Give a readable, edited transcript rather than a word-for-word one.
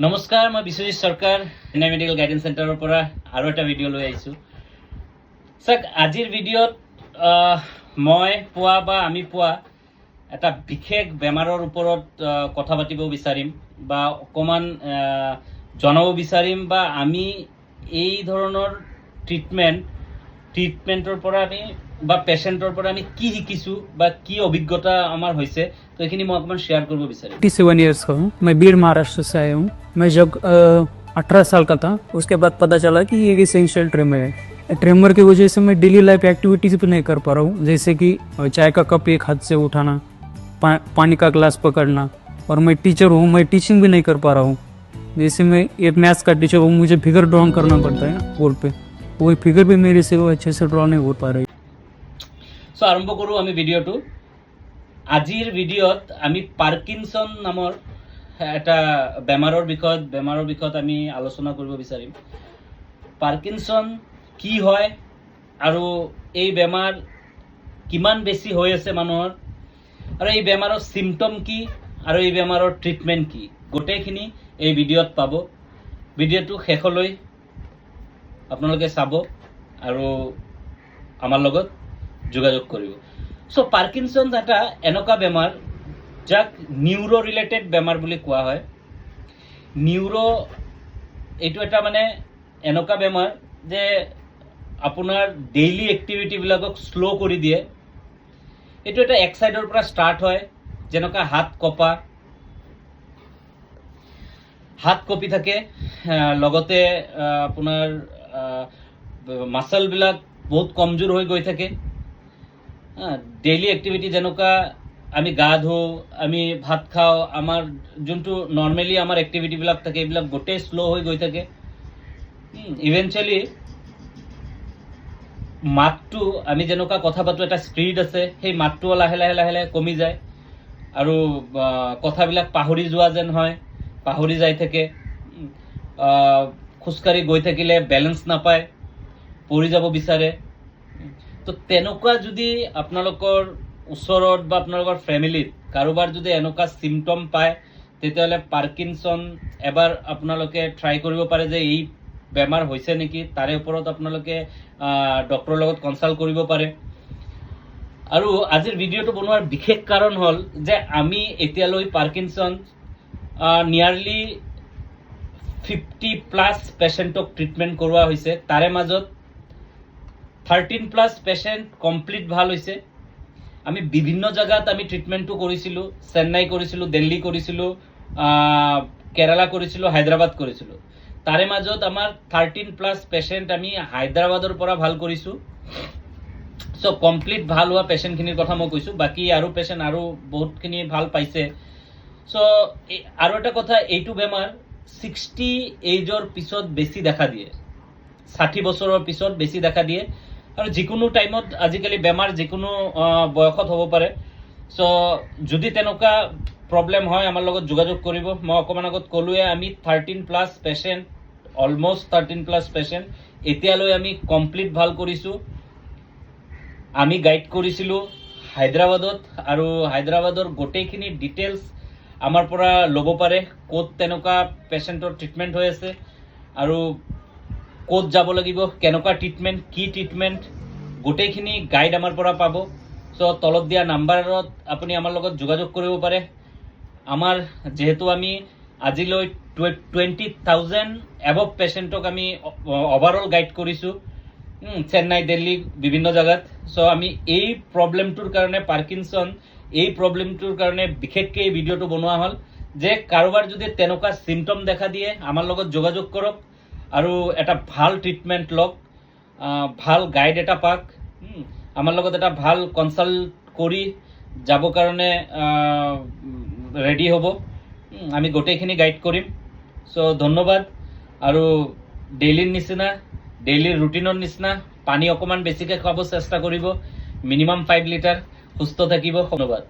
নমস্কাৰ, মই বিশ্বজিৎ সৰকাৰ Chennai medical guidance চেণ্টাৰৰ পৰা আৰু এটা ভিডিঅ' লৈ আহিছোঁ। চাওক, আজিৰ ভিডিঅ'ত মই পোৱা বা আমি পোৱা এটা বিশেষ বেমাৰৰ ওপৰত কথা পাতিব বিচাৰিম বা অকণমান জনাব বিচাৰিম বা আমি এই ধৰণৰ ট্ৰিটমেণ্টৰ পৰা আমি বা পেচেণ্টৰ পৰা আমি কি শিকিছোঁ বা কি অভিজ্ঞতা আমাৰ হৈছে, তো এইখিনি মই অকণমান শ্বেয়াৰ কৰিব বিচাৰিম। 47 ईयर्स का हूँ। मैं बीड़ महाराष्ट्र से आया हूँ। मैं जब 18 साल का था उसके बाद पता चला कि ये इसेंशियल ट्रिमर है। ट्रिमर की वजह से मैं डेली लाइफ एक्टिविटीज़ भी नहीं कर पा रहा हूँ, जैसे कि चाय का कप एक हाथ से उठाना, पानी का ग्लास पकड़ना। और मैं टीचर हूँ, मैं टीचिंग भी नहीं कर पा रहा हूँ। जैसे मैं एक मैथ्स का टीचर हूँ, मुझे फिगर ड्रॉ करना पड़ता है ना बोर्ड पे, वो फिगर भी मेरे से वो अच्छे से ड्रॉ नहीं हो पा रही। सो आरम्भ करूँ আমি ভিডিঅ'টো। আজিৰ ভিডিঅ'ত আমি পাৰ্কিনছন নামৰ এটা বেমাৰৰ বিষয়ত আমি আলোচনা কৰিব বিচাৰিম। পাৰ্কিনছন কি হয় আৰু এই বেমাৰ কিমান বেছি হৈ আছে মানুহৰ, আৰু এই বেমাৰৰ চিমটম কি আৰু এই বেমাৰৰ ট্ৰিটমেণ্ট কি, গোটেইখিনি এই ভিডিঅ'ত পাব। ভিডিঅ'টো শেষলৈ আপোনালোকে চাব আৰু আমাৰ লগত যোগাযোগ কৰিব। সো পাৰ্কিনছন এটা এনেকুৱা বেমাৰ যাক নিউৰো ৰিলেটেড বেমাৰ বুলি কোৱা হয়। এইটো এটা মানে এনেকুৱা বেমাৰ যে আপোনাৰ ডেইলি এক্টিভিটিবিলাকক শ্ল' কৰি দিয়ে। এইটো এটা এক ছাইডৰ পৰা ষ্টাৰ্ট হয়, যেনেকুৱা হাত কঁপি থাকে, লগতে আপোনাৰ মাচলবিলাক বহুত কমজোৰ হৈ গৈ থাকে। ডেইলি এক্টিভিটি যেনেকুৱা আমি গা ধোওঁ, আমি ভাত খাওঁ, আমাৰ যোনটো নৰ্মেলি আমাৰ এক্টিভিটিবিলাক থাকে এইবিলাক গোটেই শ্ল' হৈ গৈ থাকে। ইভেঞ্চুৱেলি মাতটো আমি যেনেকুৱা কথা পাতোঁ, এটা স্পীড আছে, সেই মাতটোও লাহে লাহে লাহে লাহে কমি যায় আৰু কথাবিলাক পাহৰি যোৱা যেন হয়, পাহৰি যাই থাকে। খোজকাঢ়ি গৈ থাকিলে বেলেঞ্চ নাপায়, পৰি যাব বিচাৰে। তো তেনেকুৱা যদি আপোনালোকৰ ওচৰত বা আপোনালোকৰ ফেমিলিত কাৰোবাৰ যদি এনেকুৱা চিমটম পায়, তেতিয়াহ'লে পাৰ্কিনছন এবাৰ আপোনালোকে ট্ৰাই কৰিব পাৰে যে এই বেমাৰ হৈছে নেকি, তাৰে ওপৰত আপোনালোকে ডক্টৰৰ লগত কনচাল্ট কৰিব পাৰে। আৰু আজিৰ ভিডিঅ'টো বনোৱাৰ বিশেষ কাৰণ হ'ল যে আমি এতিয়ালৈ পাৰ্কিনছন নিয়াৰলি 50+ পেচেণ্টক ট্ৰিটমেণ্ট কৰোৱা হৈছে। তাৰে মাজত 13+ পেচেণ্ট কমপ্লিট ভাল হৈছে। আমি বিভিন্ন জেগাত আমি ট্ৰিটমেণ্টটো কৰিছিলোঁ, চেন্নাই কৰিছিলোঁ, দিল্লী কৰিছিলোঁ, কেৰালা কৰিছিলোঁ, হায়দৰাবাদ কৰিছিলোঁ। তাৰে মাজত আমাৰ 13+ পেচেণ্ট আমি হায়দৰাবাদৰ পৰা ভাল কৰিছোঁ। চ' কমপ্লিট ভাল হোৱা পেচেণ্টখিনিৰ কথা মই কৈছোঁ, বাকী আৰু পেচেণ্ট আৰু বহুতখিনি ভাল পাইছে। চ' আৰু এটা কথা, এইটো বেমাৰ 60 এজৰ পিছত বেছি দেখা দিয়ে, 60 বছৰৰ পিছত বেছি দেখা দিয়ে। আৰু যিকোনো টাইমত আজিকালি বেমাৰ যিকোনো বয়সত হ'ব পাৰে। চ' যদি তেনেকুৱা প্ৰব্লেম হয় আমাৰ লগত যোগাযোগ কৰিব। মই অকণমান আগত ক'লোৱে, আমি 13+ পেচেণ্ট, অলমষ্ট 13+ পেচেণ্ট এতিয়ালৈ আমি কমপ্লিট ভাল কৰিছোঁ। আমি গাইড কৰিছিলোঁ হায়দৰাবাদত, আৰু হায়দৰাবাদৰ গোটেইখিনি ডিটেইলছ আমাৰ পৰা ল'ব পাৰে, ক'ত তেনেকুৱা পেচেণ্টৰ ট্ৰিটমেণ্ট হৈ আছে আৰু ক'ত যাব লাগিব, কেনেকুৱা ট্ৰিটমেণ্ট, কি ট্ৰিটমেণ্ট, গোটেইখিনি গাইড আমাৰ পৰা পাব। চ' তলত দিয়া নাম্বাৰত আপুনি আমাৰ লগত যোগাযোগ কৰিব পাৰে। আমাৰ যিহেতু আমি আজিলৈ 20,000 এবভ পেচেণ্টক আমি অভাৰঅল গাইড কৰিছোঁ, চেন্নাই, দিল্লী, বিভিন্ন জেগাত। চ' আমি এই প্ৰব্লেমটোৰ কাৰণে, পাৰ্কিনছন এই প্ৰব্লেমটোৰ কাৰণে বিশেষকৈ এই ভিডিঅ'টো বনোৱা হ'ল যে কাৰোবাৰ যদি তেনেকুৱা চিমটম দেখা দিয়ে আমাৰ লগত যোগাযোগ কৰক আৰু এটা ভাল ট্ৰিটমেণ্ট লওক, ভাল গাইড এটা পাওক, আমাৰ লগত এটা ভাল কনচাল্ট কৰি যাবৰ কাৰণে ৰেডি হ'ব। আমি গোটেইখিনি গাইড কৰিম। চ' ধন্যবাদ। আৰু ডেইলিৰ ৰুটিনৰ নিচিনা পানী অকণমান বেছিকৈ খাব চেষ্টা কৰিব, মিনিমাম 5 লিটাৰ। সুস্থ থাকিব। ধন্যবাদ।